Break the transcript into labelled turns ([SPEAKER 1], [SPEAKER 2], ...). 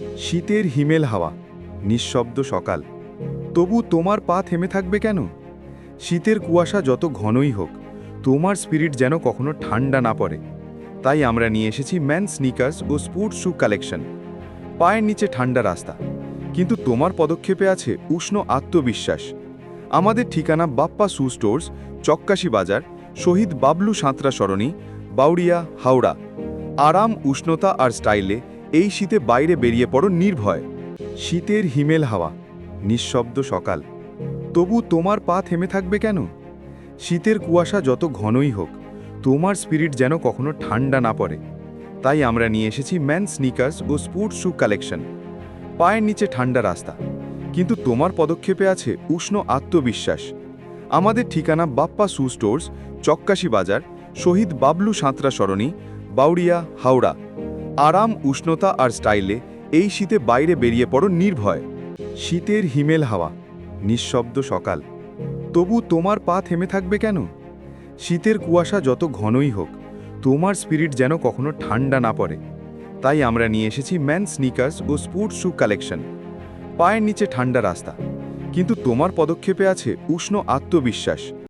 [SPEAKER 1] শীতের হিমেল হাওয়া, নিঃশব্দ সকাল। তবু তোমার পা থেমে থাকবে কেন? শীতের কুয়াশা যত ঘনই হোক, তোমার স্পিরিট যেন কখনো ঠান্ডা না পড়ে। তাই আমরা নিয়ে এসেছি ম্যান স্নিকার্স ও স্পোর্টস শু কালেকশন। পায়ের নিচে ঠান্ডা রাস্তা, কিন্তু তোমার পদক্ষেপে আছে উষ্ণ আত্মবিশ্বাস। আমাদের ঠিকানা বাপ্পা শু স্টোর্স, চক্কাশি বাজার, শহীদ বাবলু সাঁতরা সরণি, বাউরিয়া, হাওড়া। আরাম, উষ্ণতা আর স্টাইলে এই শীতে বাইরে বেরিয়ে পড়ো নির্ভয়। শীতের হিমেল হাওয়া, নিঃশব্দ সকাল। তবু তোমার পা থেমে থাকবে কেন? শীতের কুয়াশা যত ঘনই হোক, তোমার স্পিরিট যেন কখনো ঠান্ডা না পড়ে। তাই আমরা নিয়ে এসেছি ম্যান স্নিকার্স ও স্পোর্টস শু কালেকশন। পায়ের নিচে ঠান্ডা রাস্তা, কিন্তু তোমার পদক্ষেপে আছে উষ্ণ আত্মবিশ্বাস। আমাদের ঠিকানা বাপ্পা শু স্টোর্স, চক্কাশি বাজার, শহীদ বাবলু সাঁতরা সরণি, বাউরিয়া, হাওড়া। আরাম, উষ্ণতা আর স্টাইলে এই শীতে বাইরে বেরিয়ে পড়ো নির্ভয়। শীতের হিমেল হাওয়া, নিঃশব্দ সকাল। তবু তোমার পা থেমে থাকবে কেন? শীতের কুয়াশা যত ঘনই হোক, তোমার স্পিরিট যেন কখনো ঠান্ডা না পড়ে। তাই আমরা নিয়ে এসেছি ম্যান স্নিকার্স ও স্পোর্টস শু কালেকশন। পায়ের নিচে ঠান্ডা রাস্তা, কিন্তু তোমার পদক্ষেপে আছে উষ্ণ আত্মবিশ্বাস।